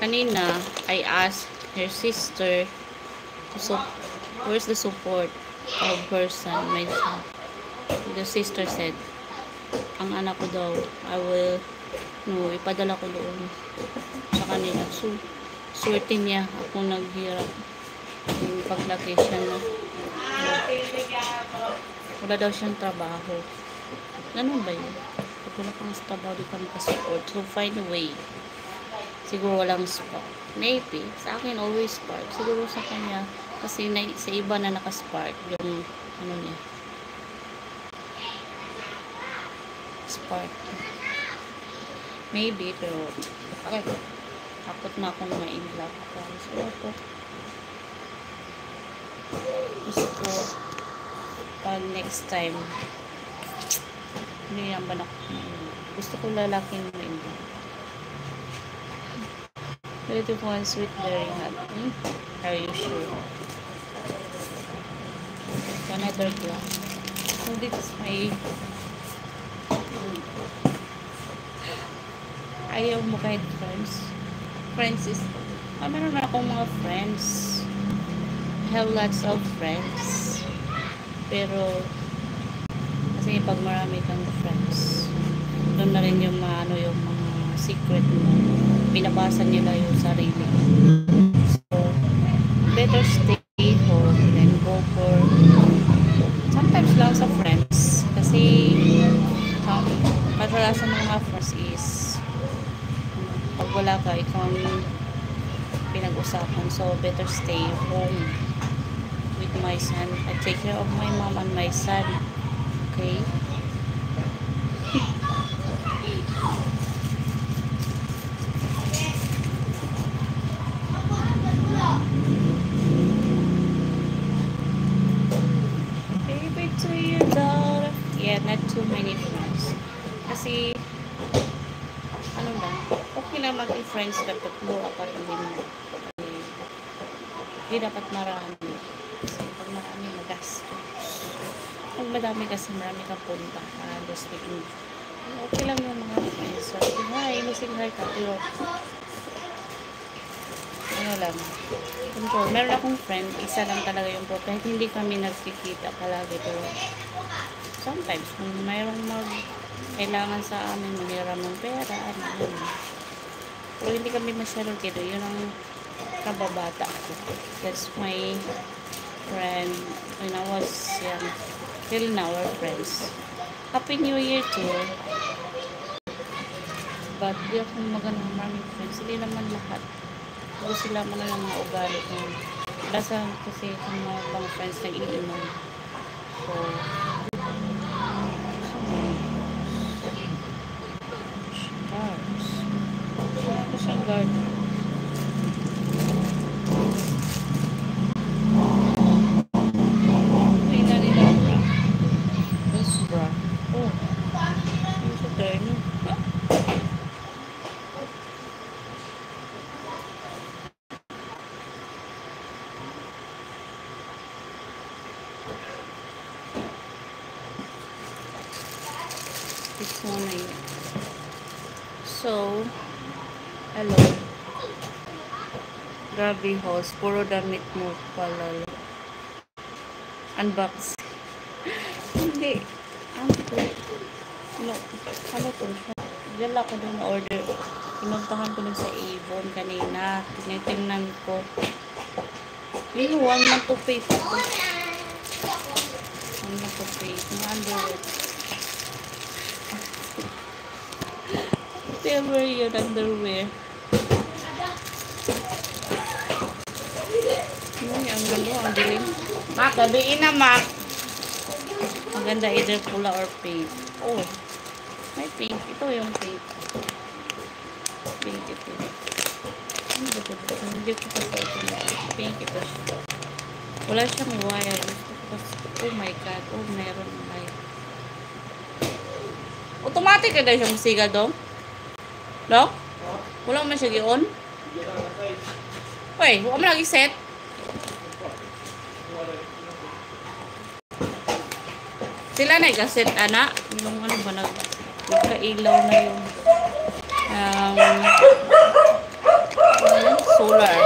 Kanina, I asked her sister, so, where's the support of her son, my son? The sister said, ang anak ko daw, I will, no, ipadala ko doon sa kanila. So, swerte niya ako naghirap. Yung paglaki siya na, wala daw siyang trabaho. Ganun ba yun? Pag wala kang trabaho, di ka makasupport. So, find a way. Siguro walang spark. Maybe, sa akin always spark. Siguro sa kanya, kasi sa iba na nakaspark, yung, ano niya, spark. Maybe, pero, okay. Takot na akong ma-in-love. So, ito. Gusto, pag next time, hindi naman ako gusto ko lalaking ma-in-love. Beautiful and sweet, very happy. Are you sure? Another glass. So, this is my ayaw mo kahit friends. Friends is, meron na akong mga friends. I have lots of friends. Pero, kasi pag marami kang friends, doon na rin yung yung mga secret mo. Binabasa nila yung sarili. So, better stay home and go for sometimes lang sa friends. Kasi, kadalasan ng mga friends is pag wala ka, ikaw ang pinag-usapan. So, better stay home with my son. I take care of my mom and my son. Okay? Baby to your daughter. Yeah, not too many friends. Kasi, ano lang, okay lang maging friends dapat mura pa rin din. Hindi dapat marami. Kasi pag marami, magastos. Pag madami kasi marami kang punta. Okay lang yung mga friends. So, hi, masing hi ka. Pero, ano lang. Control. Meron akong friend, isa lang talaga yung pro. Kahit hindi kami nagkikita palagi. Pero, sometimes, kung mayroong kailangan sa amin, maniram ng pera, ano. Pero hindi kami masyadong kito. Yun ang kababata ko. That's my friend when I was young. Till now, we're friends. Happy New Year too. But di ako magandang maraming friends. Hindi naman lahat. Pero sila man lang mga ugali ko. Basta kasi yung mga bang friends nag-iinom. So, guards. Ano siyang guard? It's one na yun. So, hello. Grabe host. Puro damit mo pala. Unbox. Hindi. Ano to? Ano to? Diyan ako doon na order. Pinuntahan ko dun sa Avon kanina. Tinitingnan ko. Yung 1 month to pay pa ko. 1 month to pay. Mga underwear. Whatever yun, underwear. Ay, ang ganda, ang dilim. Mak, gabiin na, Mak. Ang ganda, either pula or pink. Oh, may pink. Ito yung pink. Pink ito. Ano ba ito? Hindi ko pa sa ito. Pink ito siya. Wala siyang wire. Oh my God. Oh, meron light. Automatic na siyang siga dong? No? Wala mo siya gi-on? Uy, wala mo lagi set? Sila na i-set, ana? Yung ano ba, nagkailaw na yung solar.